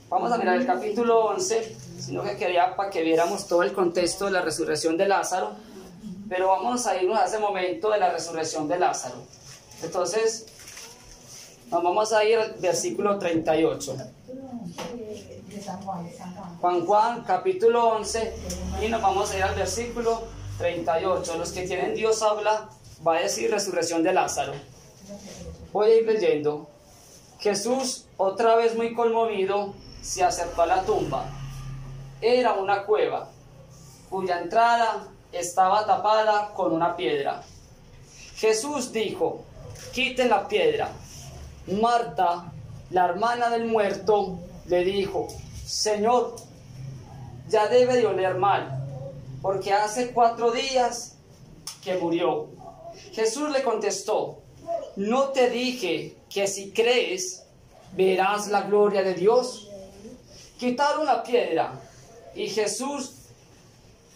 Vamos a mirar el capítulo 11, sino que quería para que viéramos todo el contexto de la resurrección de Lázaro, pero vamos a irnos a ese momento de la resurrección de Lázaro. Entonces, nos vamos a ir al versículo 38. Juan, capítulo 11, y nos vamos a ir al versículo 38. Los que tienen Dios habla, va a decir resurrección de Lázaro. Voy a ir leyendo. Jesús, otra vez muy conmovido, se acercó a la tumba. Era una cueva, cuya entrada estaba tapada con una piedra. Jesús dijo: quiten la piedra. Marta, la hermana del muerto, le dijo: Señor, ya debe de oler mal, porque hace 4 días que murió. Jesús le contestó: ¿no te dije que si crees verás la gloria de Dios? Quitaron la piedra, y Jesús,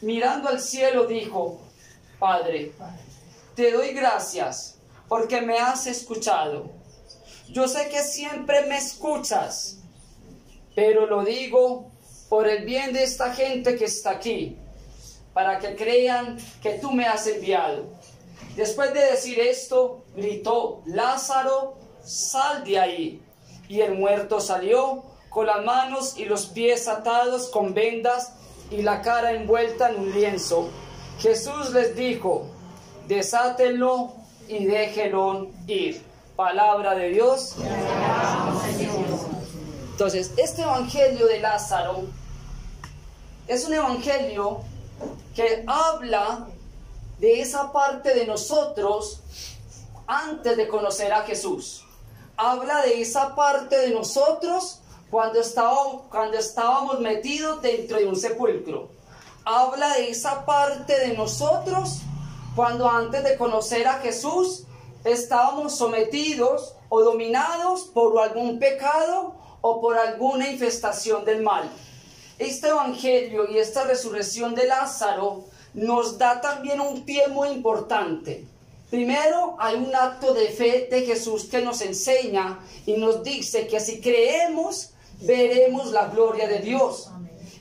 mirando al cielo, dijo: Padre, te doy gracias porque me has escuchado. Yo sé que siempre me escuchas, pero lo digo por el bien de esta gente que está aquí, para que crean que tú me has enviado. Después de decir esto, gritó: Lázaro, sal de ahí. Y el muerto salió con las manos y los pies atados con vendas y la cara envuelta en un lienzo. Jesús les dijo: desátenlo y déjenlo ir. Palabra de Dios. Entonces, este evangelio de Lázaro es un evangelio que habla de esa parte de nosotros antes de conocer a Jesús. Habla de esa parte de nosotros cuando estábamos metidos dentro de un sepulcro. Habla de esa parte de nosotros cuando antes de conocer a Jesús estábamos sometidos o dominados por algún pecado o por alguna infestación del mal. Este evangelio y esta resurrección de Lázaro nos da también un pie muy importante. Primero, hay un acto de fe de Jesús que nos enseña y nos dice que si creemos, veremos la gloria de Dios.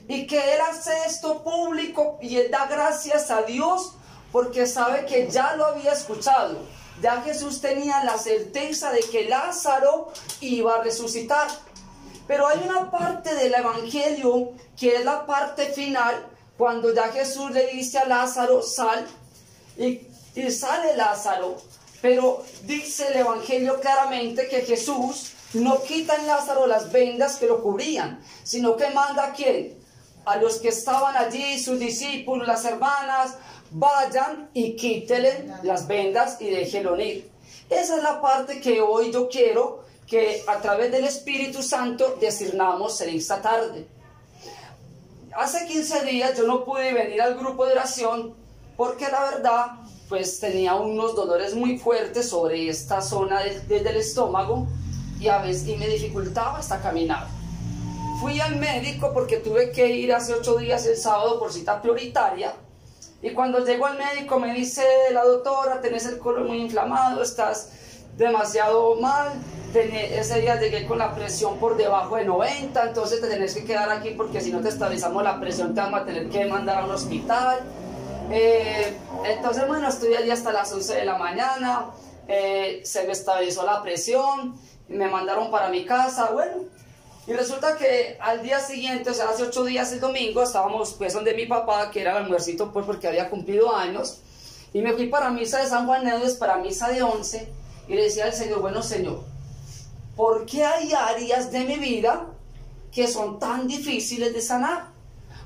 Y que Él hace esto público y Él da gracias a Dios porque sabe que ya lo había escuchado. Ya Jesús tenía la certeza de que Lázaro iba a resucitar. Pero hay una parte del evangelio que es la parte final, cuando ya Jesús le dice a Lázaro: sal, y sale Lázaro. Pero dice el evangelio claramente que Jesús no quita en Lázaro las vendas que lo cubrían, sino que manda ¿a quién? A los que estaban allí, sus discípulos, las hermanas: vayan y quítenle las vendas y déjenlo ir. Esa es la parte que hoy yo quiero que a través del Espíritu Santo discernamos en esta tarde. Hace 15 días yo no pude venir al grupo de oración porque la verdad pues tenía unos dolores muy fuertes sobre esta zona del estómago y a veces me dificultaba hasta caminar. Fui al médico porque tuve que ir hace 8 días el sábado por cita prioritaria, y cuando llego al médico me dice la doctora: tenés el colon muy inflamado, estás demasiado mal. Ese día llegué con la presión por debajo de 90, entonces te tenés que quedar aquí porque si no te estabilizamos la presión te vamos a tener que mandar a un hospital. Entonces bueno, estuve allí hasta las 11 de la mañana, se me estabilizó la presión, me mandaron para mi casa, bueno, y resulta que al día siguiente, o sea, hace 8 días, el domingo, estábamos pues donde mi papá, que era el almuercito pues porque había cumplido años, y me fui para misa de San Juan Neudes, para misa de 11, y le decía al Señor: bueno Señor, ¿por qué hay áreas de mi vida que son tan difíciles de sanar?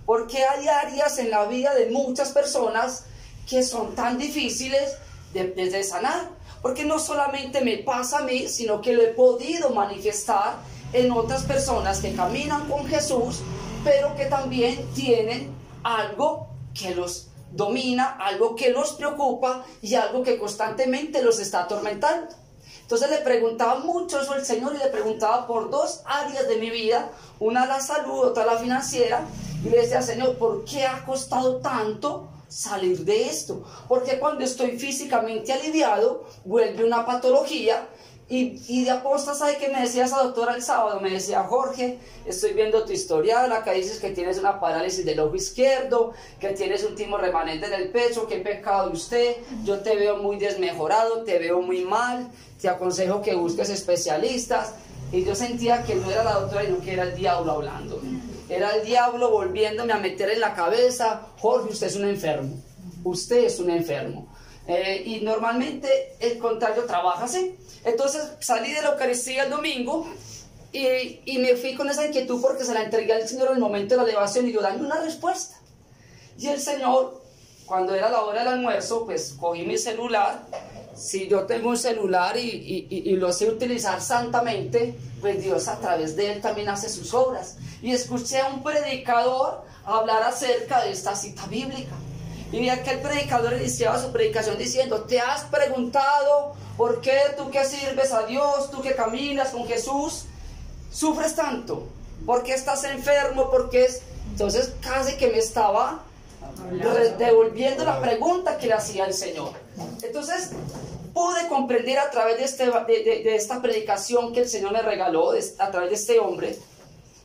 ¿Por qué hay áreas en la vida de muchas personas que son tan difíciles de sanar? Porque no solamente me pasa a mí, sino que lo he podido manifestar en otras personas que caminan con Jesús, pero que también tienen algo que los domina, algo que los preocupa y algo que constantemente los está atormentando. Entonces le preguntaba mucho eso al Señor y le preguntaba por 2 áreas de mi vida, una la salud, otra la financiera, y le decía: Señor, ¿por qué ha costado tanto salir de esto? Porque cuando estoy físicamente aliviado, vuelve una patología Y de aposta, ¿sabe qué me decía esa doctora el sábado? Me decía: Jorge, estoy viendo tu historial, acá dices que tienes una parálisis del ojo izquierdo, que tienes un timo remanente en el pecho, qué pecado de usted, yo te veo muy desmejorado, te veo muy mal, te aconsejo que busques especialistas. Y yo sentía que no era la doctora, sino que era el diablo hablando. Era el diablo volviéndome a meter en la cabeza: Jorge, usted es un enfermo, usted es un enfermo. Y normalmente el contrario trabaja así. Entonces salí de la Eucaristía el domingo y me fui con esa inquietud porque se la entregué al Señor en el momento de la elevación y yo dando una respuesta. Y el Señor, cuando era la hora del almuerzo, pues cogí mi celular. Si yo tengo un celular y lo sé utilizar santamente, pues Dios a través de él también hace sus obras. Y escuché a un predicador hablar acerca de esta cita bíblica. Y vi que el predicador iniciaba su predicación diciendo: ¿te has preguntado por qué tú que sirves a Dios, tú que caminas con Jesús, sufres tanto? ¿Por qué estás enfermo? ¿Por qué es? Entonces casi que me estaba devolviendo la pregunta que le hacía el Señor. Entonces pude comprender a través de esta predicación que el Señor me regaló, a través de este hombre,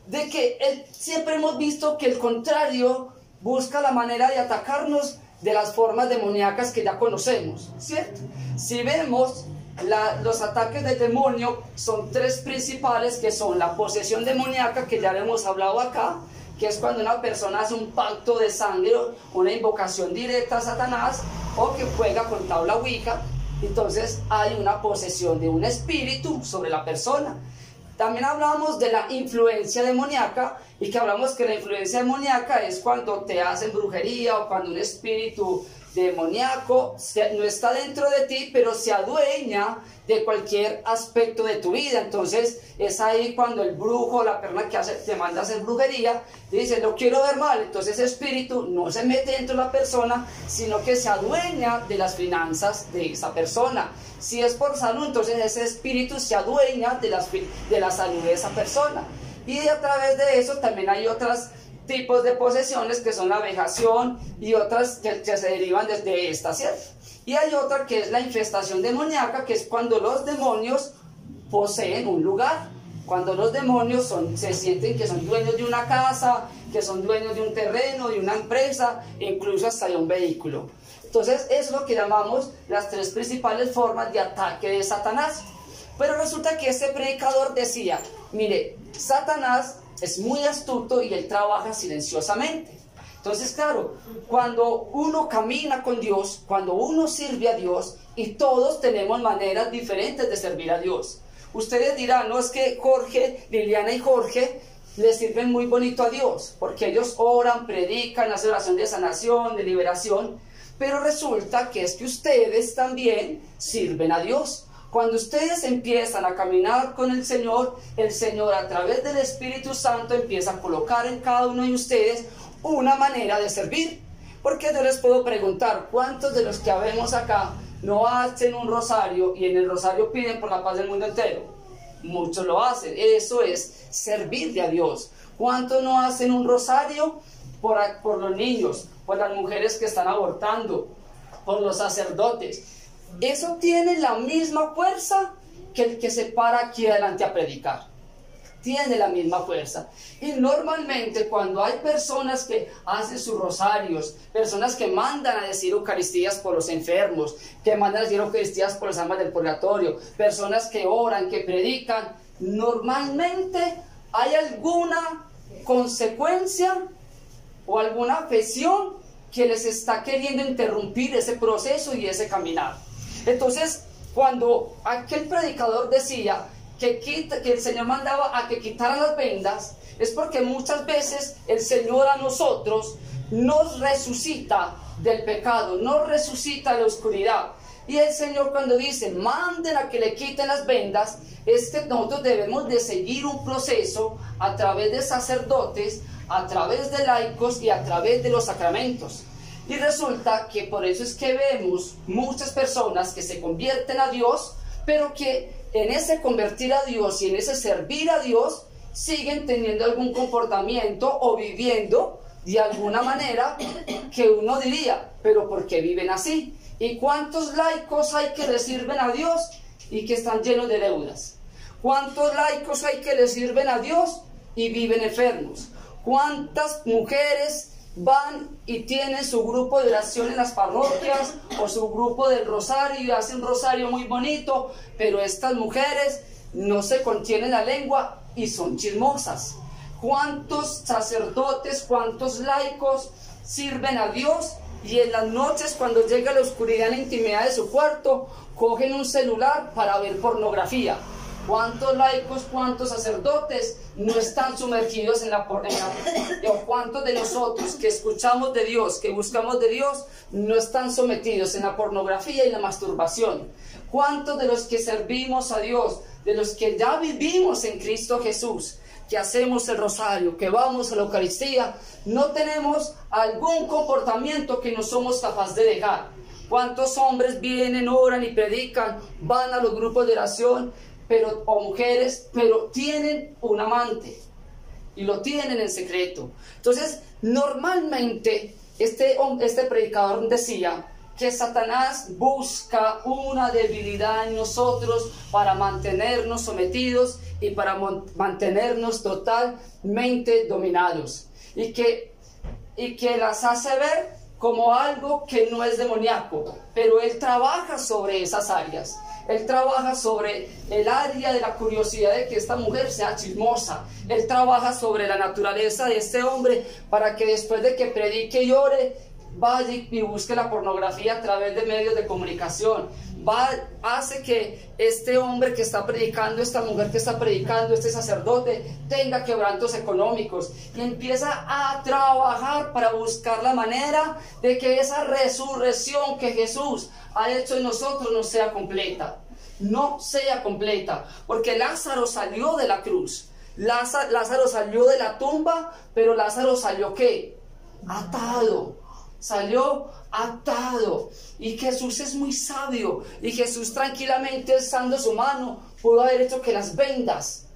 de que siempre hemos visto que el contrario busca la manera de atacarnos de las formas demoníacas que ya conocemos, ¿cierto? Si vemos los ataques del demonio, son tres principales, que son la posesión demoníaca, que ya le hemos hablado acá, que es cuando una persona hace un pacto de sangre, una invocación directa a Satanás, o que juega con tabla ouija. Entonces hay una posesión de un espíritu sobre la persona. También hablamos de la influencia demoníaca, y que hablamos que la influencia demoníaca es cuando te hacen brujería o cuando un espíritu demoníaco no está dentro de ti, pero se adueña de cualquier aspecto de tu vida. Entonces es ahí cuando el brujo, la persona que te manda a hacer brujería, dice: no quiero ver mal. Entonces ese espíritu no se mete dentro de la persona, sino que se adueña de las finanzas de esa persona. Si es por salud, entonces ese espíritu se adueña de la salud de esa persona. Y a través de eso también hay otros tipos de posesiones, que son la vejación y otras que se derivan desde esta, ¿cierto? Y hay otra que es la infestación demoníaca, que es cuando los demonios poseen un lugar. Cuando los demonios se sienten que son dueños de una casa, que son dueños de un terreno, de una empresa, incluso hasta de un vehículo. Entonces es lo que llamamos las tres principales formas de ataque de Satanás. Pero resulta que este predicador decía: mire, Satanás es muy astuto y él trabaja silenciosamente. Entonces, claro, cuando uno camina con Dios, cuando uno sirve a Dios, y todos tenemos maneras diferentes de servir a Dios. Ustedes dirán: no, es que Jorge, Liliana y Jorge le sirven muy bonito a Dios, porque ellos oran, predican, hacen oración de sanación, de liberación. Pero resulta que es que ustedes también sirven a Dios. Cuando ustedes empiezan a caminar con el Señor a través del Espíritu Santo empieza a colocar en cada uno de ustedes una manera de servir. Porque yo les puedo preguntar: ¿cuántos de los que habemos acá no hacen un rosario y en el rosario piden por la paz del mundo entero? Muchos lo hacen. Eso es servirle a Dios. ¿Cuántos no hacen un rosario por los niños, por las mujeres que están abortando, por los sacerdotes? Eso tiene la misma fuerza que el que se para aquí adelante a predicar. Tiene la misma fuerza. Y normalmente cuando hay personas que hacen sus rosarios, personas que mandan a decir Eucaristías por los enfermos, que mandan a decir Eucaristías por las almas del purgatorio, personas que oran, que predican, normalmente hay alguna consecuencia o alguna afección que les está queriendo interrumpir ese proceso y ese caminar. Entonces, cuando aquel predicador decía que el Señor mandaba a que quitaran las vendas, es porque muchas veces el Señor a nosotros nos resucita del pecado, nos resucita de la oscuridad. Y el Señor, cuando dice manden a que le quiten las vendas, es que nosotros debemos de seguir un proceso a través de sacerdotes, a través de laicos y a través de los sacramentos. Y resulta que por eso es que vemos muchas personas que se convierten a Dios, pero que en ese convertir a Dios y en ese servir a Dios siguen teniendo algún comportamiento o viviendo de alguna manera que uno diría: pero ¿por qué viven así? ¿Y cuántos laicos hay que le sirven a Dios y que están llenos de deudas? ¿Cuántos laicos hay que le sirven a Dios y viven enfermos? ¿Cuántas mujeres van y tienen su grupo de oración en las parroquias o su grupo del rosario y hacen un rosario muy bonito, pero estas mujeres no se contienen la lengua y son chismosas? ¿Cuántos sacerdotes, cuántos laicos sirven a Dios y en las noches, cuando llega la oscuridad en la intimidad de su cuarto, cogen un celular para ver pornografía? ¿Cuántos laicos, cuántos sacerdotes no están sumergidos en la o cuántos de nosotros que escuchamos de Dios, que buscamos de Dios, no están sometidos en la pornografía y la masturbación? ¿Cuántos de los que servimos a Dios, de los que ya vivimos en Cristo Jesús, que hacemos el rosario, que vamos a la Eucaristía, no tenemos algún comportamiento que no somos capaces de dejar? ¿Cuántos hombres vienen, oran y predican, van a los grupos de oración, o mujeres, pero tienen un amante y lo tienen en secreto? Entonces, normalmente este predicador decía que Satanás busca una debilidad en nosotros para mantenernos sometidos y para mantenernos totalmente dominados, y que las hace ver como algo que no es demoníaco, pero él trabaja sobre esas áreas. Él trabaja sobre el área de la curiosidad de que esta mujer sea chismosa. Él trabaja sobre la naturaleza de este hombre para que después de que predique y ore, vaya y busque la pornografía a través de medios de comunicación. Hace que este hombre que está predicando, esta mujer que está predicando, este sacerdote, tenga quebrantos económicos y empieza a trabajar para buscar la manera de que esa resurrección que Jesús ha hecho en nosotros no sea completa. No sea completa, porque Lázaro salió de la cruz, Lázaro salió de la tumba, pero Lázaro salió ¿qué? Atado. Salió atado. Y Jesús es muy sabio, y Jesús tranquilamente alzando su mano pudo haber hecho que las vendas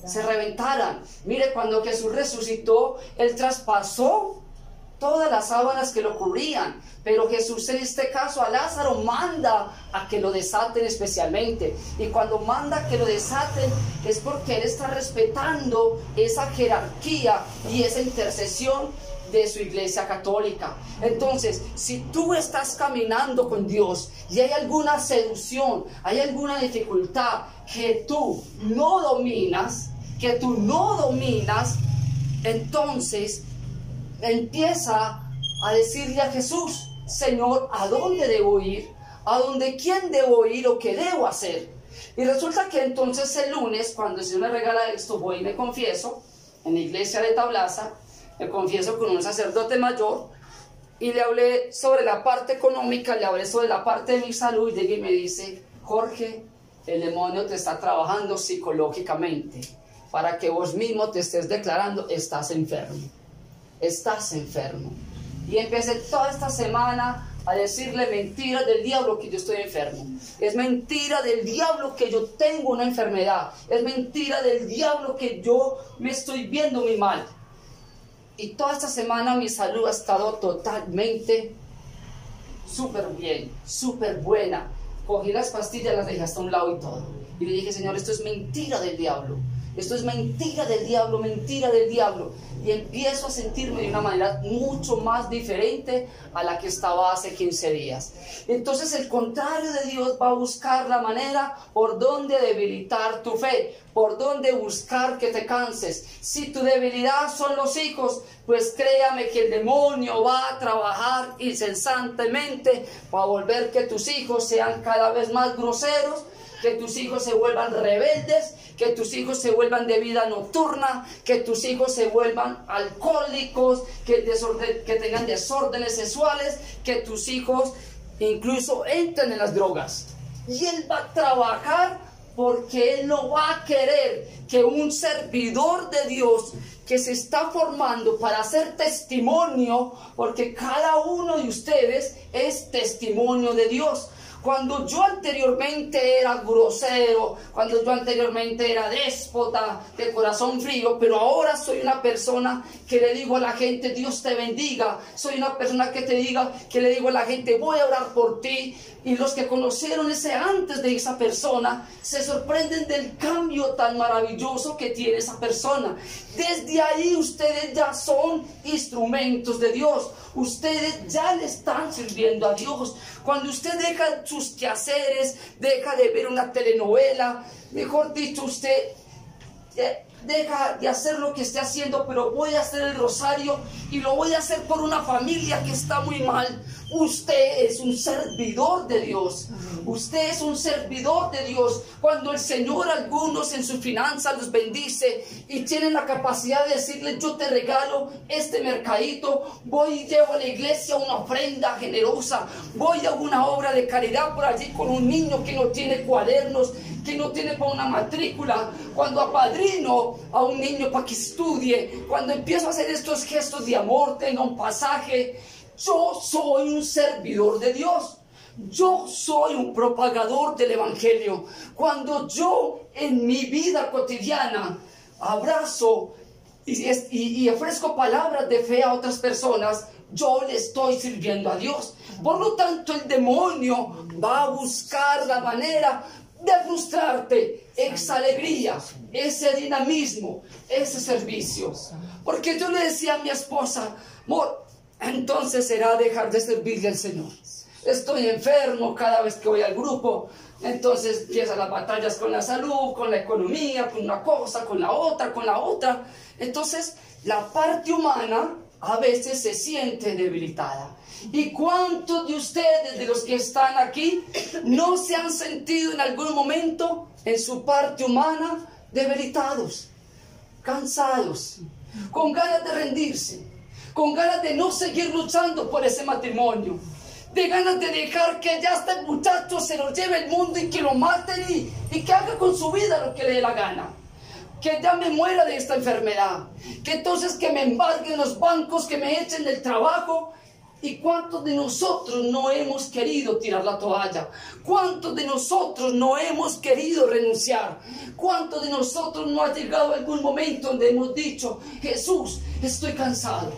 se reventaran. Mire, cuando Jesús resucitó, él traspasó todas las sábanas que lo cubrían, pero Jesús en este caso a Lázaro manda a que lo desaten especialmente, y cuando manda a que lo desaten es porque él está respetando esa jerarquía y esa intercesión de su iglesia católica. Entonces, si tú estás caminando con Dios y hay alguna seducción, hay alguna dificultad que tú no dominas, entonces empieza a decirle a Jesús: Señor, ¿a dónde debo ir? ¿A dónde quién debo ir o qué debo hacer? Y resulta que entonces el lunes, cuando el Señor me regala esto, voy y me confieso en la iglesia de Tablaza. Me confieso con un sacerdote mayor y le hablé sobre la parte económica, le hablé sobre la parte de mi salud, y llega y me dice: Jorge, el demonio te está trabajando psicológicamente para que vos mismo te estés declarando estás enfermo. Estás enfermo. Y empecé toda esta semana a decirle mentiras del diablo que yo estoy enfermo. Es mentira del diablo que yo tengo una enfermedad. Es mentira del diablo que yo me estoy viendo muy mal. Y toda esta semana mi salud ha estado totalmente súper bien, súper buena. Cogí las pastillas, las dejé hasta un lado y todo. Y le dije: Señor, esto es mentira del diablo. Esto es mentira del diablo, mentira del diablo. Y empiezo a sentirme de una manera mucho más diferente a la que estaba hace 15 días. Entonces el contrario de Dios va a buscar la manera por donde debilitar tu fe, por donde buscar que te canses. Si tu debilidad son los hijos, pues créame que el demonio va a trabajar incesantemente para volver que tus hijos sean cada vez más groseros, que tus hijos se vuelvan rebeldes, que tus hijos se vuelvan de vida nocturna, que tus hijos se vuelvan alcohólicos, que tengan desórdenes sexuales, que tus hijos incluso entren en las drogas. Y Él va a trabajar porque Él no va a querer que un servidor de Dios que se está formando para hacer testimonio, porque cada uno de ustedes es testimonio de Dios. Cuando yo anteriormente era grosero, cuando yo anteriormente era déspota, de corazón frío, pero ahora soy una persona que le digo a la gente, Dios te bendiga. Soy una persona que le digo a la gente, voy a orar por ti. Y los que conocieron ese antes de esa persona se sorprenden del cambio tan maravilloso que tiene esa persona. Desde ahí ustedes ya son instrumentos de Dios. Ustedes ya le están sirviendo a Dios. Cuando usted deja sus quehaceres, deja de ver una telenovela, mejor dicho, usted deja de hacer lo que esté haciendo, pero voy a hacer el rosario y lo voy a hacer por una familia que está muy mal. Usted es un servidor de Dios. Usted es un servidor de Dios. Cuando el Señor algunos en sus finanzas los bendice y tienen la capacidad de decirle, yo te regalo este mercadito, voy y llevo a la iglesia una ofrenda generosa, voy a una obra de caridad por allí con un niño que no tiene cuadernos, que no tiene para una matrícula, cuando apadrino a un niño para que estudie, cuando empiezo a hacer estos gestos de amor, tenga un pasaje, yo soy un servidor de Dios. Yo soy un propagador del Evangelio. Cuando yo en mi vida cotidiana abrazo y ofrezco palabras de fe a otras personas, yo le estoy sirviendo a Dios. Por lo tanto, el demonio va a buscar la manera de frustrarte esa alegría, ese dinamismo, ese servicio. Porque yo le decía a mi esposa, amor, entonces será dejar de servirle al Señor. Estoy enfermo cada vez que voy al grupo, entonces empiezan las batallas con la salud, con la economía, con una cosa, con la otra. Entonces la parte humana a veces se siente debilitada. ¿Y cuántos de ustedes, de los que están aquí, no se han sentido en algún momento en su parte humana debilitados, cansados, con ganas de rendirse, con ganas de no seguir luchando por ese matrimonio, de ganas de dejar que ya este muchacho se lo lleve el mundo y que lo maten y que haga con su vida lo que le dé la gana? Que ya me muera de esta enfermedad, que entonces que me embarguen los bancos, que me echen del trabajo. ¿Y cuántos de nosotros no hemos querido tirar la toalla? ¿Cuántos de nosotros no hemos querido renunciar? ¿Cuántos de nosotros no ha llegado algún momento donde hemos dicho, Jesús, estoy cansado,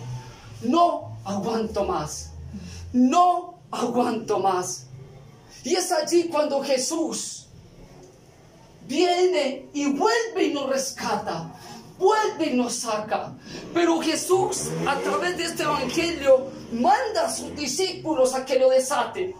no aguanto más, no aguanto más? Y es allí cuando Jesús viene y vuelve y nos rescata, vuelve y nos saca. Pero Jesús, a través de este evangelio, manda a sus discípulos a que lo desaten.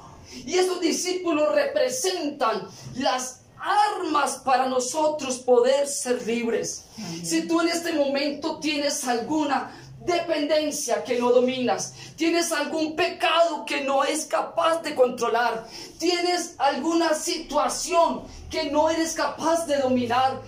Y esos discípulos representan las armas para nosotros poder ser libres. Si tú en este momento tienes alguna dependencia que no dominas, tienes algún pecado que no es capaz de controlar, tienes alguna situación que no eres capaz de dominar,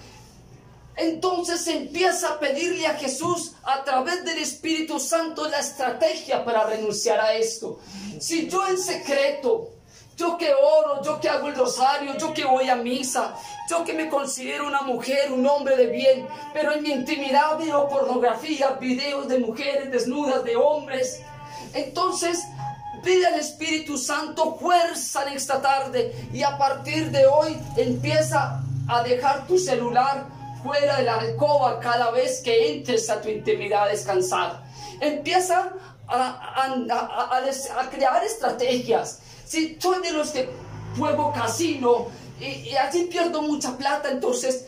entonces empieza a pedirle a Jesús a través del Espíritu Santo la estrategia para renunciar a esto. Si yo en secreto, yo que oro, yo que hago el rosario, yo que voy a misa, yo que me considero una mujer, un hombre de bien, pero en mi intimidad veo pornografía, videos de mujeres desnudas, de hombres, entonces pide al Espíritu Santo fuerza en esta tarde y a partir de hoy empieza a dejar tu celular fuera de la alcoba cada vez que entres a tu intimidad a descansar. Empieza a crear estrategias. Si soy de los que juego casino y así pierdo mucha plata, entonces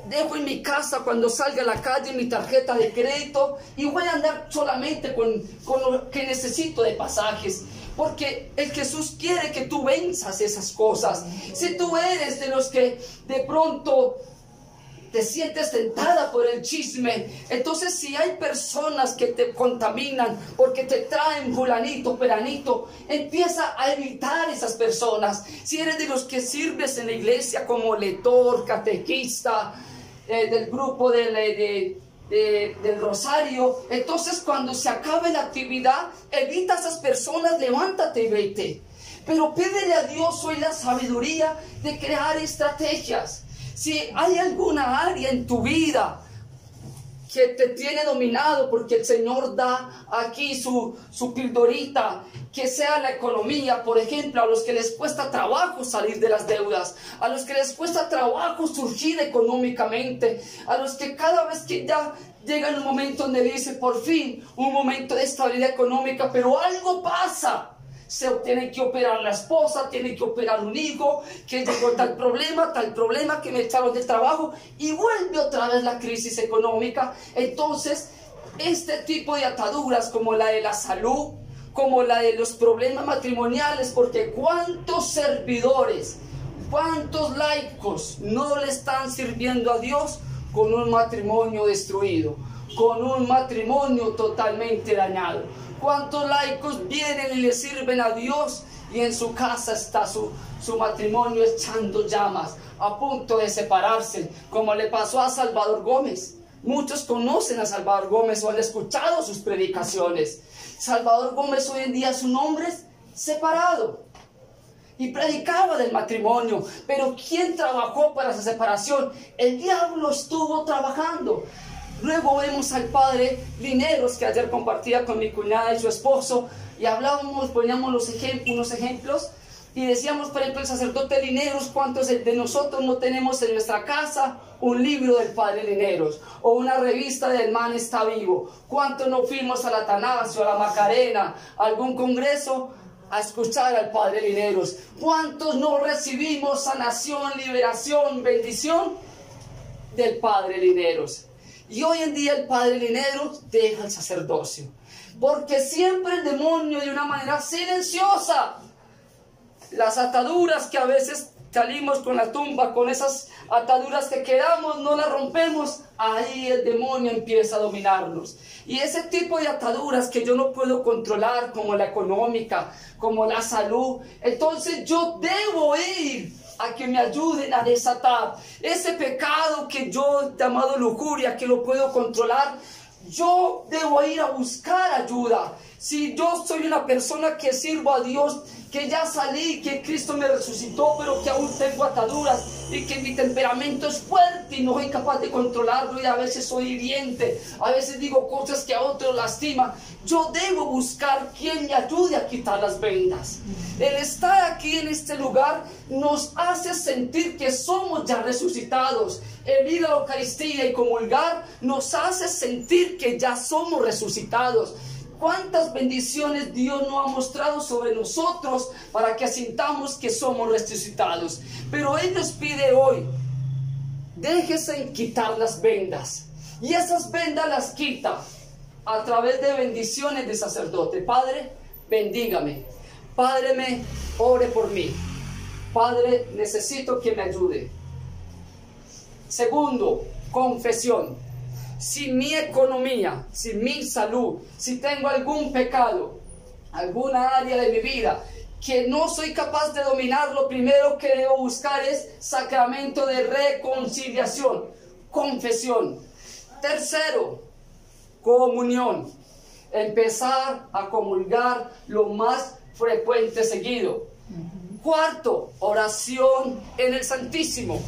dejo en mi casa cuando salga a la calle mi tarjeta de crédito y voy a andar solamente con lo que necesito de pasajes. Porque el Jesús quiere que tú venzas esas cosas. Si tú eres de los que de pronto te sientes tentada por el chisme, entonces si hay personas que te contaminan porque te traen fulanito, peranito, empieza a evitar esas personas. Si eres de los que sirves en la iglesia como lector, catequista, del grupo del rosario, entonces cuando se acabe la actividad, evita a esas personas, levántate y vete. Pero pídele a Dios hoy la sabiduría de crear estrategias. Si hay alguna área en tu vida que te tiene dominado, porque el Señor da aquí su pildorita, que sea la economía, por ejemplo, a los que les cuesta trabajo salir de las deudas, a los que les cuesta trabajo surgir económicamente, a los que cada vez que ya llega un momento donde dice, por fin, un momento de estabilidad económica, pero algo pasa. Se tiene que operar la esposa, tiene que operar un hijo, que llegó tal problema, que me echaron del trabajo y vuelve otra vez la crisis económica. Entonces, este tipo de ataduras como la de la salud, como la de los problemas matrimoniales, porque cuántos servidores, cuántos laicos no le están sirviendo a Dios con un matrimonio destruido, con un matrimonio totalmente dañado. ¿Cuántos laicos vienen y le sirven a Dios y en su casa está su matrimonio echando llamas, a punto de separarse, como le pasó a Salvador Gómez? Muchos conocen a Salvador Gómez o han escuchado sus predicaciones. Salvador Gómez hoy en día su nombre es separado y predicaba del matrimonio, pero ¿quién trabajó para esa separación? El diablo estuvo trabajando. Luego vemos al padre Lineros, que ayer compartía con mi cuñada y su esposo, y hablábamos, poníamos unos ejemplos, y decíamos, por ejemplo, el sacerdote Lineros, ¿cuántos de nosotros no tenemos en nuestra casa un libro del padre Lineros? O una revista del Man Está Vivo. ¿Cuántos no fuimos al Atanasio, a la Macarena, a algún congreso a escuchar al padre Lineros? ¿Cuántos no recibimos sanación, liberación, bendición del padre Lineros? Y hoy en día el padre Lineros deja el sacerdocio, porque siempre el demonio, de una manera silenciosa, las ataduras que a veces salimos con la tumba, con esas ataduras que quedamos, no las rompemos, ahí el demonio empieza a dominarnos. Y ese tipo de ataduras que yo no puedo controlar, como la económica, como la salud, entonces yo debo ir a que me ayuden a desatar ese pecado que yo he llamado lujuria, que lo puedo controlar. Yo debo ir a buscar ayuda. Si yo soy una persona que sirvo a Dios, que ya salí, que Cristo me resucitó, pero que aún tengo ataduras y que mi temperamento es fuerte y no soy capaz de controlarlo, y a veces soy hiriente, a veces digo cosas que a otros lastiman, yo debo buscar quien me ayude a quitar las vendas. El estar aquí en este lugar nos hace sentir que somos ya resucitados. El ir a la Eucaristía y comulgar nos hace sentir que ya somos resucitados. ¿Cuántas bendiciones Dios nos ha mostrado sobre nosotros para que sintamos que somos resucitados? Pero Él nos pide hoy, déjese en quitar las vendas. Y esas vendas las quita a través de bendiciones de sacerdote. Padre, bendígame. Padre, ore por mí. Padre, necesito que me ayude. Segundo, confesión. Si mi economía, si mi salud, si tengo algún pecado, alguna área de mi vida que no soy capaz de dominar, lo primero que debo buscar es sacramento de reconciliación, confesión. Tercero, comunión. Empezar a comulgar lo más frecuente seguido. Cuarto, oración en el Santísimo.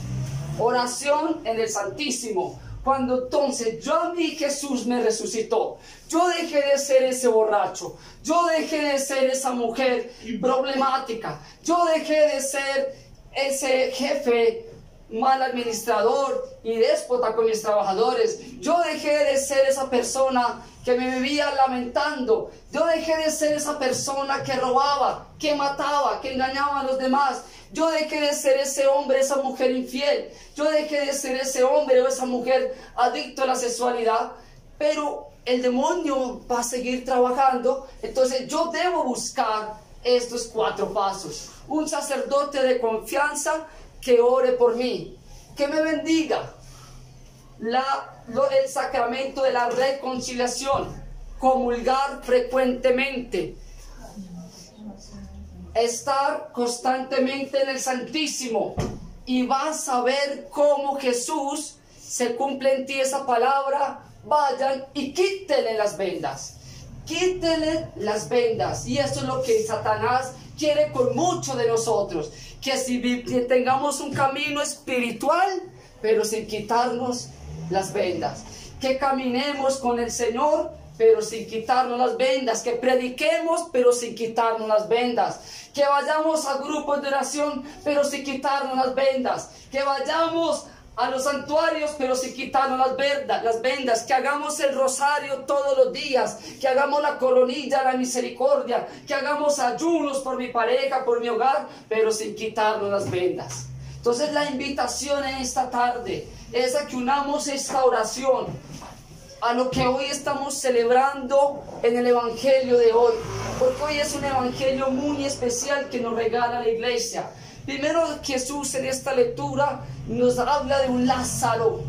Oración en el Santísimo. Cuando entonces yo a mí Jesús me resucitó, yo dejé de ser ese borracho, yo dejé de ser esa mujer problemática, yo dejé de ser ese jefe mal administrador y déspota con mis trabajadores, yo dejé de ser esa persona que me vivía lamentando, yo dejé de ser esa persona que robaba, que mataba, que engañaba a los demás. Yo dejé de ser ese hombre, esa mujer infiel. Yo dejé de ser ese hombre o esa mujer adicto a la sexualidad. Pero el demonio va a seguir trabajando. Entonces yo debo buscar estos 4 pasos. Un sacerdote de confianza que ore por mí, que me bendiga. El sacramento de la reconciliación. Comulgar frecuentemente. Estar constantemente en el Santísimo, y vas a ver cómo Jesús se cumple en ti esa palabra. Vayan y quítenle las vendas, quítenle las vendas. Y eso es lo que Satanás quiere con muchos de nosotros, que si tengamos un camino espiritual pero sin quitarnos las vendas, que caminemos con el Señor, pero sin quitarnos las vendas, que prediquemos, pero sin quitarnos las vendas, que vayamos a grupos de oración, pero sin quitarnos las vendas, que vayamos a los santuarios, pero sin quitarnos las vendas, que hagamos el rosario todos los días, que hagamos la coronilla de la misericordia, que hagamos ayunos por mi pareja, por mi hogar, pero sin quitarnos las vendas. Entonces la invitación en esta tarde es a que unamos esta oración a lo que hoy estamos celebrando en el Evangelio de hoy, porque hoy es un Evangelio muy especial que nos regala la iglesia. Primero, Jesús en esta lectura nos habla de un Lázaro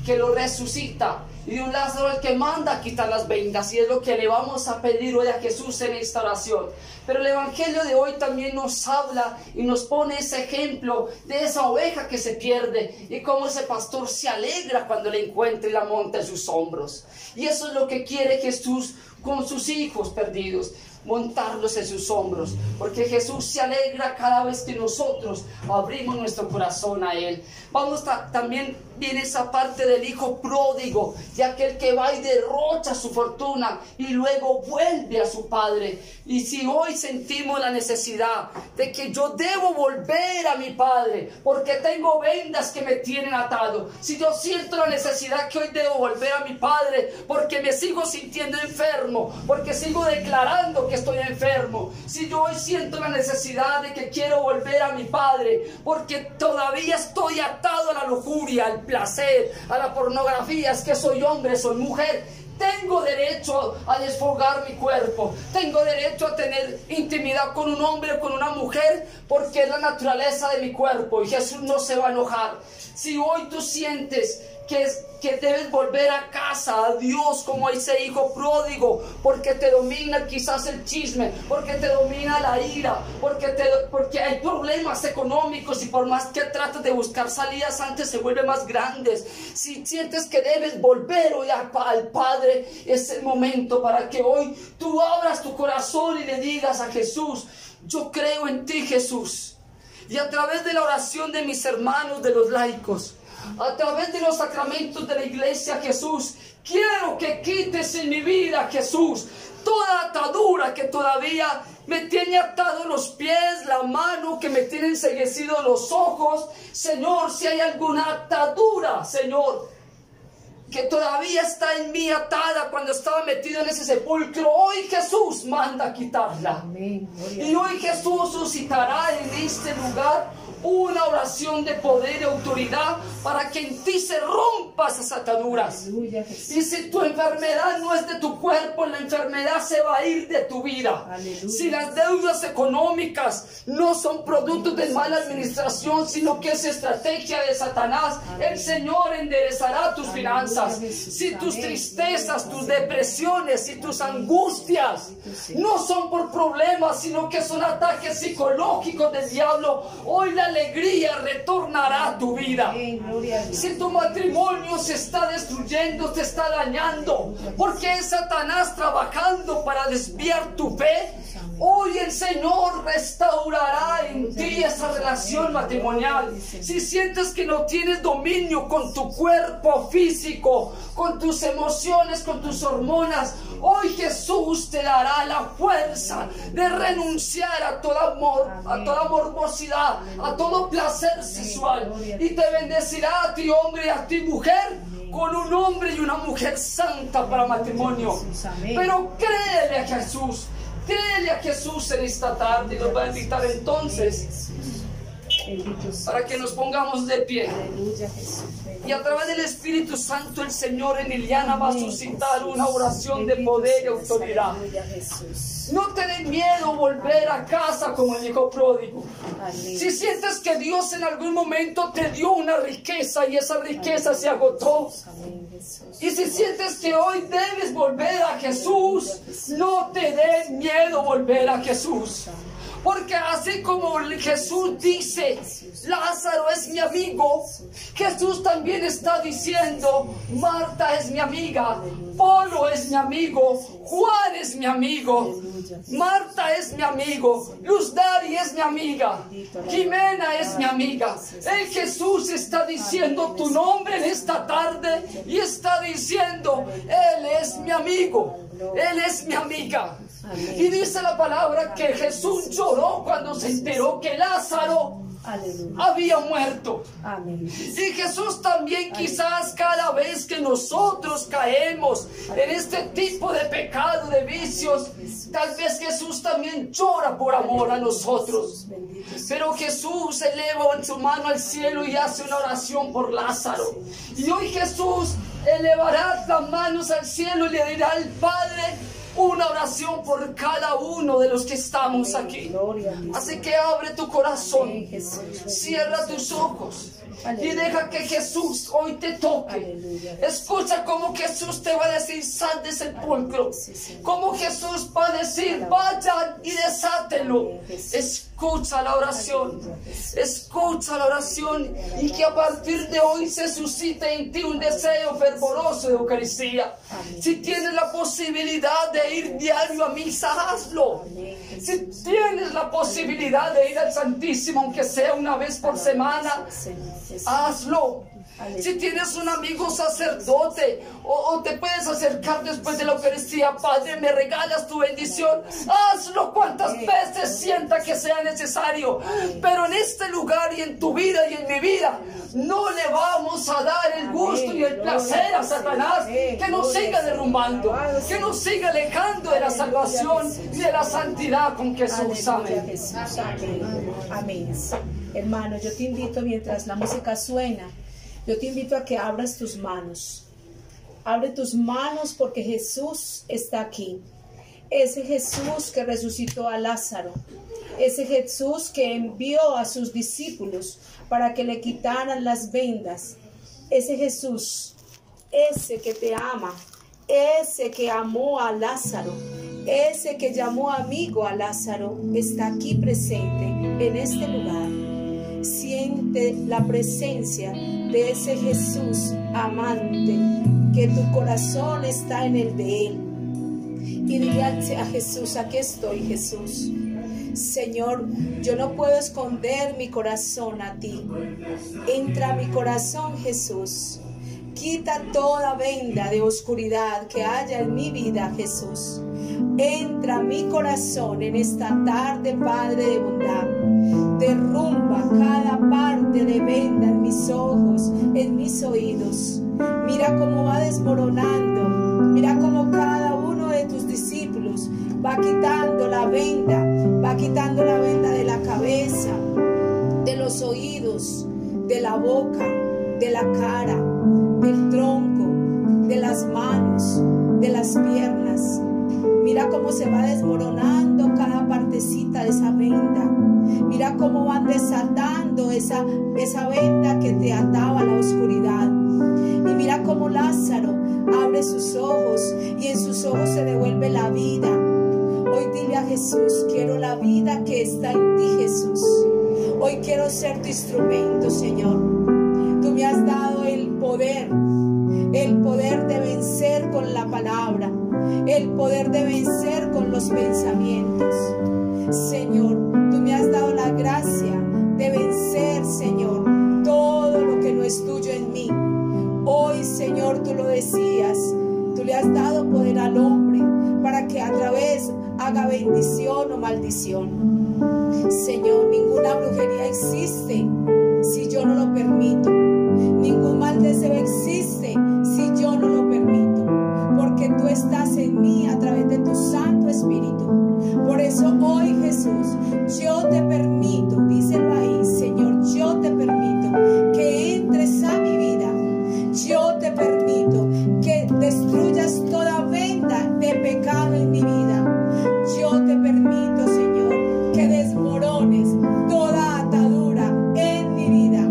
que lo resucita, y de un Lázaro el que manda a quitar las vendas, y es lo que le vamos a pedir hoy a Jesús en esta oración. Pero el Evangelio de hoy también nos habla y nos pone ese ejemplo de esa oveja que se pierde, y cómo ese pastor se alegra cuando la encuentra y la monta en sus hombros. Y eso es lo que quiere Jesús con sus hijos perdidos, montarlos en sus hombros, porque Jesús se alegra cada vez que nosotros abrimos nuestro corazón a Él. Vamos también viene esa parte del hijo pródigo, de aquel que va y derrocha su fortuna y luego vuelve a su padre. Y si hoy sentimos la necesidad de que yo debo volver a mi padre porque tengo vendas que me tienen atado, si yo siento la necesidad que hoy debo volver a mi padre porque me sigo sintiendo enfermo, porque sigo declarando que estoy enfermo, si yo hoy siento la necesidad de que quiero volver a mi padre porque todavía estoy atado a la lujuria, al placer, a la pornografía, es que soy hombre, soy mujer, tengo derecho a desfogar mi cuerpo, tengo derecho a tener intimidad con un hombre o con una mujer, porque es la naturaleza de mi cuerpo y Jesús no se va a enojar. Si hoy tú sientes que debes volver a casa, a Dios, como ese hijo pródigo, porque te domina quizás el chisme, porque te domina la ira, porque hay problemas económicos y por más que trates de buscar salidas antes se vuelven más grandes. Si sientes que debes volver hoy al Padre, es el momento para que hoy tú abras tu corazón y le digas a Jesús: yo creo en ti, Jesús, y a través de la oración de mis hermanos, de los laicos, a través de los sacramentos de la iglesia, Jesús, quiero que quites en mi vida, Jesús, toda atadura que todavía me tiene atado los pies, la mano, que me tiene enceguecidos los ojos. Señor, si hay alguna atadura, Señor, que todavía está en mí atada cuando estaba metido en ese sepulcro, hoy Jesús manda a quitarla. Amén. Y hoy Jesús suscitará en este lugar una oración de poder y autoridad para que en ti se rompan esas ataduras. Aleluya, y si tu enfermedad no es de tu cuerpo, la enfermedad se va a ir de tu vida. Aleluya. Si las deudas económicas no son productos de mala administración, sino que es estrategia de Satanás, el Señor enderezará tus finanzas. Si tus tristezas, tus depresiones y tus angustias no son por problemas, sino que son ataques psicológicos del diablo, hoy la alegría retornará a tu vida. Si tu matrimonio se está destruyendo, se está dañando, porque es Satanás trabajando para desviar tu fe, hoy el Señor restaurará en ti esa relación matrimonial. Si sientes que no tienes dominio con tu cuerpo físico, con tus emociones, con tus hormonas, hoy Jesús te dará la fuerza de renunciar a todo amor, a toda morbosidad, a todo placer sexual, y te bendecirá a ti hombre y a ti mujer con un hombre y una mujer santa para matrimonio. Pero créele a Jesús. Créele a Jesús en esta tarde, y nos va a invitar entonces para que nos pongamos de pie. Y a través del Espíritu Santo el Señor en Iliana va a suscitar una oración de poder y autoridad. No te dé miedo volver a casa como el hijo pródigo. Si sientes que Dios en algún momento te dio una riqueza y esa riqueza se agotó, y si sientes que hoy debes volver a Jesús, no te dé miedo volver a Jesús. Porque así como Jesús dice, Lázaro es mi amigo, Jesús también está diciendo, Marta es mi amiga, Polo es mi amigo, Juan es mi amigo, Marta es mi amigo, Luz Dari es mi amiga, Jimena es mi amiga. El Jesús está diciendo tu nombre en esta tarde y está diciendo, Él es mi amigo, Él es mi amiga. Y dice la palabra que Jesús lloró cuando se enteró que Lázaro había muerto. Y Jesús también quizás cada vez que nosotros caemos en este tipo de pecado, de vicios, tal vez Jesús también llora por amor a nosotros. Pero Jesús eleva en su mano al cielo y hace una oración por Lázaro. Y hoy Jesús elevará las manos al cielo y le dirá al Padre una oración por cada uno de los que estamos aquí. Así que abre tu corazón, cierra tus ojos y deja que Jesús hoy te toque. Escucha cómo Jesús te va a decir, sal del sepulcro. Cómo Jesús va a decir, vayan y desátelo. Escucha la oración, escucha la oración, y que a partir de hoy se suscite en ti un deseo fervoroso de Eucaristía. Si tienes la posibilidad de ir diario a misa, hazlo. Si tienes la posibilidad de ir al Santísimo, aunque sea una vez por semana, hazlo. Si tienes un amigo sacerdote o te puedes acercar después de la Eucaristía, Padre, me regalas tu bendición, hazlo cuantas veces sienta que sea necesario. Pero en este lugar y en tu vida y en mi vida no le vamos a dar el gusto y el placer a Satanás que nos siga derrumbando, que nos siga alejando de la salvación y de la santidad con Jesús. Amén. Amén. Hermano, yo te invito, mientras la música suena, yo te invito a que abras tus manos. Abre tus manos porque Jesús está aquí. Ese Jesús que resucitó a Lázaro. Ese Jesús que envió a sus discípulos para que le quitaran las vendas. Ese Jesús, ese que te ama, ese que amó a Lázaro, ese que llamó amigo a Lázaro, está aquí presente en este lugar. Siente la presencia de ese Jesús amante, que tu corazón está en el de Él. Y dile a Jesús, aquí estoy, Jesús. Señor, yo no puedo esconder mi corazón a ti. Entra a mi corazón, Jesús. Quita toda venda de oscuridad que haya en mi vida, Jesús. Entra a mi corazón en esta tarde, Padre de bondad. Derrumba cada parte de venda en mis ojos, en mis oídos. Mira cómo va desmoronando. Mira cómo cada uno de tus discípulos va quitando la venda. Va quitando la venda de la cabeza, de los oídos, de la boca, de la cara, del tronco, de las manos, de las piernas. Mira cómo se va desmoronando cada partecita de esa venda. Mira cómo van desatando esa venda que te ataba a la oscuridad. Y mira cómo Lázaro abre sus ojos y en sus ojos se devuelve la vida. Hoy dile a Jesús, quiero la vida que está en ti, Jesús. Hoy quiero ser tu instrumento, Señor. Tú me has dado el poder de vencer con la palabra, el poder de vencer con los pensamientos. Señor, tú me has dado la gracia de vencer, Señor, todo lo que no es tuyo en mí. Hoy, Señor, tú lo decías, tú le has dado poder al hombre para que a través haga bendición o maldición. Señor, ninguna brujería existe si yo no lo permito. Ningún mal deseo existe si yo no lo permito, porque tú estás en mí a través de tu Santo Espíritu. Por eso hoy, Jesús, yo te permito, díselo ahí, Señor, yo te permito que entres a mi vida. Yo te permito que destruyas toda venda de pecado en mi vida. Yo te permito, Señor, que desmorones toda atadura en mi vida.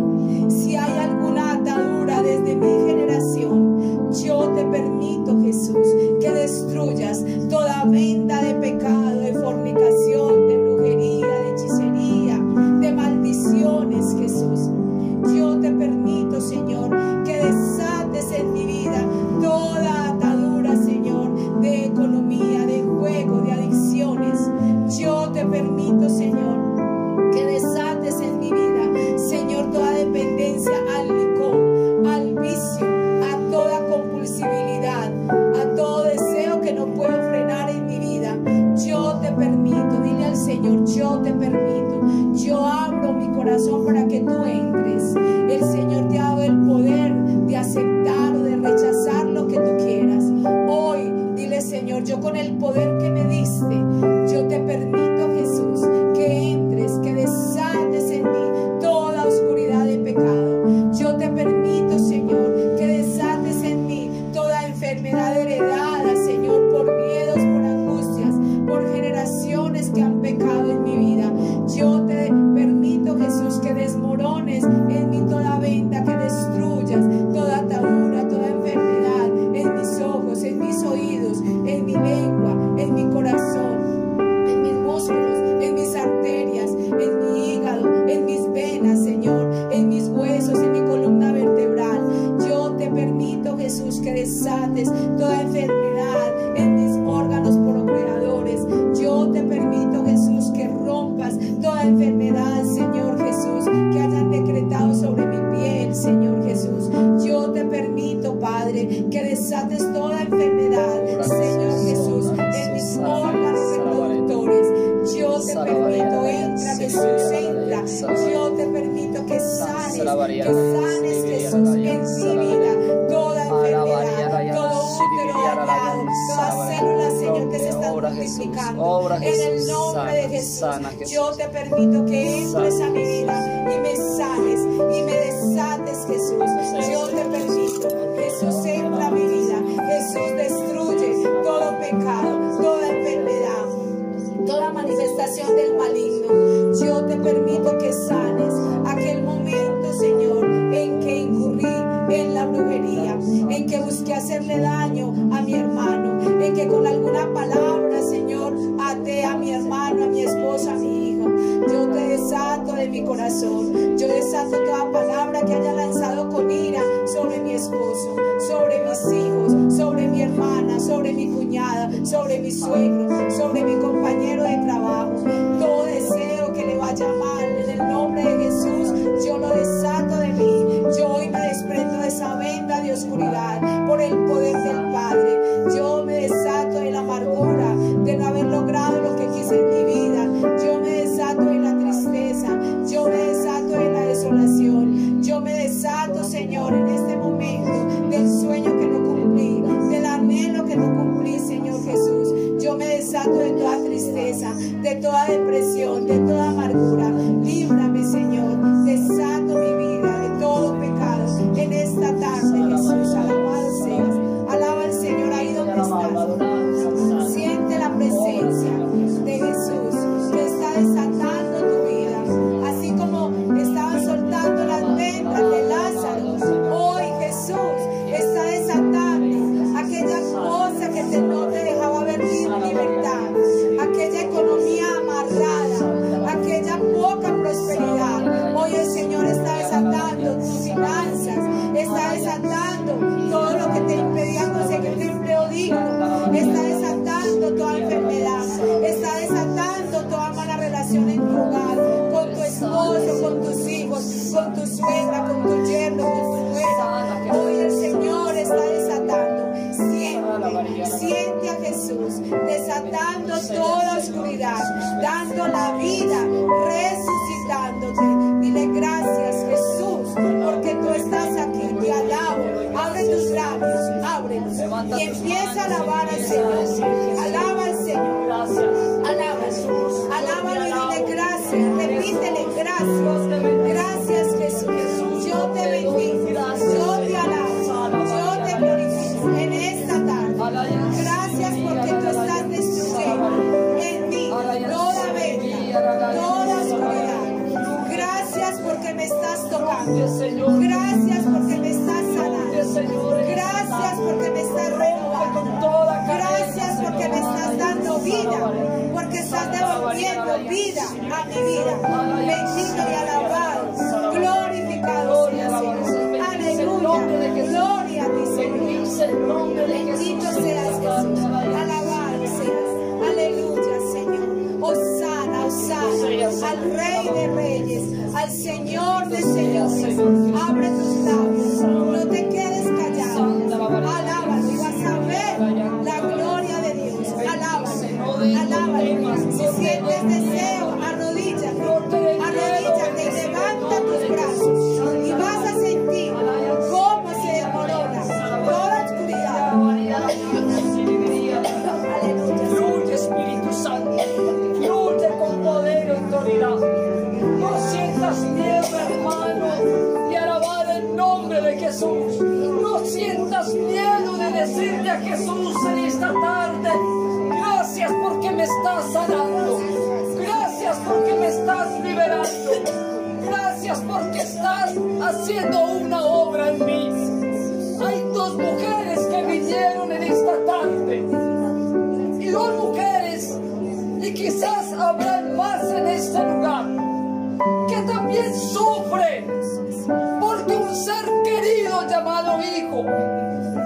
Si hay alguna atadura desde mi generación, yo te permito, Jesús, que destruyas toda venda de pecado, de fornicación, de brujería, de Señor, yo te permito, yo abro mi corazón para que tú entres. El Señor te ha dado el poder de aceptar o de rechazar lo que tú quieras. Hoy dile, Señor, yo con el poder que me diste, yo te permito, Jesús, que entres, que desates en mí toda oscuridad de pecado. Yo te permito, Señor, que desates en mí toda enfermedad heredada, Señor, por miedos, por angustias, por generaciones que han pecado en mi vida. Yo te permito, Jesús, que desmorones en mí toda venda, que destruyas toda atadura, toda enfermedad en mis ojos, en mis oídos, en mi lengua, en mi corazón, en mis músculos, en mis arterias, en mi hígado, en mis venas, Señor, en mis huesos, en mi columna vertebral. Yo te permito, Jesús, que desates toda enfermedad en mis órganos procreadores. Yo te permito, Jesús, que rompas toda enfermedad, Señor Jesús, que hayan decretado sobre mi piel, Señor Jesús. Yo te permito, Padre, que desates toda enfermedad, Señor Jesús, en mis órganos reproductores. Yo te permito, entra, Jesús, entra. Yo te permito que sanes, Jesús, en mi vida toda enfermedad, todo útero dañado, toda célula, Señor, que se está multiplicando. En el nombre de Jesús, yo te permito que entres a mi vida y me sanes y me desates, Jesús. Yo te permito, Jesús, entra a mi vida. Jesús, destruye todo pecado, toda enfermedad, toda manifestación del maligno. Yo te permito que sanes aquel momento, Señor, en que incurrí en la brujería, en que busqué hacerle daño a mi hermano, en que con alguna palabra, Señor, até a mi hermano, a mi esposa, a mi hijo. Yo te desato de mi corazón. Yo desato toda palabra que haya lanzado con ira sobre mi esposo, sobre mis hijos, sobre mi hermana, sobre mi cuñada, sobre mi suegro, sobre mi compañero de trabajo. Todo deseo que le vaya mal, en el nombre de Jesús, yo lo desato de mí. Yo hoy me desprendo de esa venda de oscuridad por el poder del Padre. Yo me desato de la amargura, de no haber logrado lo que quise en mi vida. Yo me desato de la tristeza. Yo me desato de la desolación. Yo me desato, Señor, en este momento del sueño que no cumplí, del anhelo que no cumplí, Señor Jesús. Yo me desato de toda tristeza, de toda depresión, de toda amargura. Líbrame, Señor. Desato mi vida de todo pecado en esta tarde, Jesús. Alabado seas. Alaba al Señor ahí donde estás. Siente la presencia de Jesús que está desatando tu vida. Así como estaban soltando las vendas de Lázaro, hoy Jesús está desatando aquella cosa que no te dejaba ver libertad, aquella economía amarrada, aquella poca prosperidad. Hoy el Señor está desatando tus finanzas, está desatando todo lo que te impedía conseguir un empleo digno, está desatando toda enfermedad, está desatando toda mala relación en tu hogar, con tu esposo, con tus hijos, con tu suegra, con tu yerno, con tu nuera. Hoy el Señor está desatando. Siente a Jesús desatando toda oscuridad, dando la vida, resucitándote. Dile gracias, Jesús, porque tú estás aquí. Te alabo. Abre tus labios, ábrelos y empieza a alabar al Señor. Alaba al Señor. Alábalo. Alábalo y dile gracias. Repítele gracias. Gracias, Jesús. Yo te bendigo. Yo te alabo. Yo te glorifico en esta tarde. Gracias porque tú estás destruyendo en mí toda venda, toda oscuridad. Gracias porque me estás tocando. Gracias porque me estás sanando. Gracias porque me estás renovando. Gracias porque me estás dando vida, porque estás devolviendo vida a mi vida. Bendito y alabado, glorificado sea, Señor. Aleluya, gloria a ti, Señor. Bendito seas, Jesús. Alabado seas. Aleluya, Señor. Hosana, hosana al Rey de Reyes, al Señor de Señores. Abre tus labios, no te quedes callado. Alábalo y vas a ver la gloria de Dios. Alábalo, alábalo. Si sientes deseo estás sanando. Gracias porque me estás liberando. Gracias porque estás haciendo una obra en mí. Hay dos mujeres que vinieron en esta tarde. Y dos mujeres, y quizás habrán más en este lugar, que también sufren porque un ser querido llamado hijo,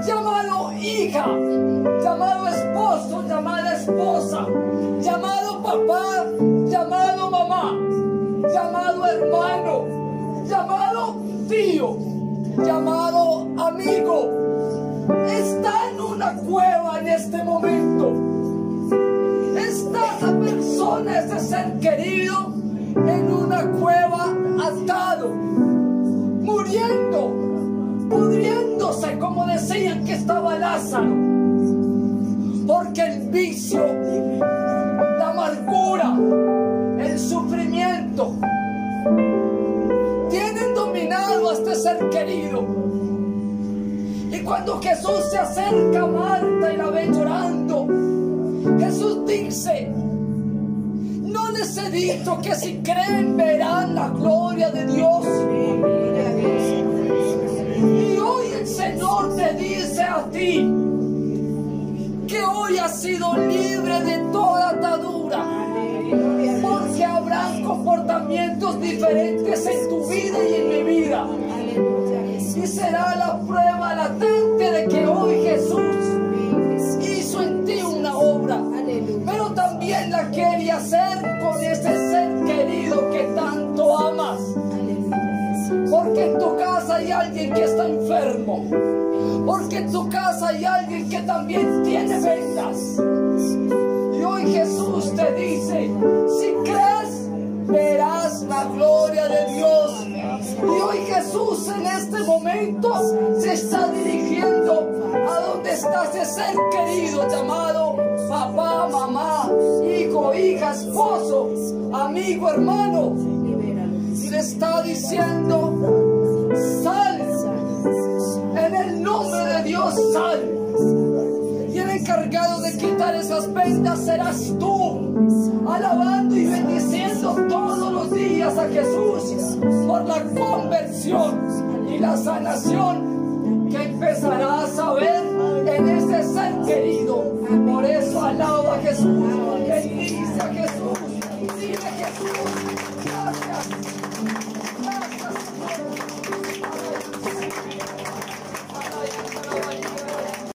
llamado hija, llamado esposo, llamada esposa, llamado papá, llamado mamá, llamado hermano, llamado tío, llamado amigo, está en una cueva en este momento. Está esa persona, ese ser querido, en una cueva atado, muriendo, pudriéndose, como decían que estaba Lázaro, porque el vicio, la amargura, el sufrimiento tienen dominado a este ser querido. Y cuando Jesús se acerca a Marta y la ve llorando, Jesús dice: no les he dicho que si creen verán la gloria de Dios. Y hoy el Señor te dice a ti que hoy has sido libre de toda atadura, porque habrán comportamientos diferentes en tu vida y en mi vida, y será la prueba latente de que hoy Jesús hizo en ti una obra, pero también la quiere hacer con ese ser querido que tanto amas. Porque en tu casa hay alguien que está enfermo, porque en tu casa hay alguien que también tiene vendas. Y hoy Jesús te dice: si crees, verás la gloria de Dios. Y hoy Jesús en este momento se está dirigiendo a donde está ese ser querido llamado papá, mamá, hijo, hija, esposo, amigo, hermano. Y le está diciendo: sal, en el nombre de Dios sal. Y el encargado de quitar esas vendas serás tú, alabando y bendiciendo todos los días a Jesús por la conversión y la sanación que empezarás a ver en ese ser querido. Por eso alaba a Jesús, bendice a Jesús, dile: Jesús, gracias.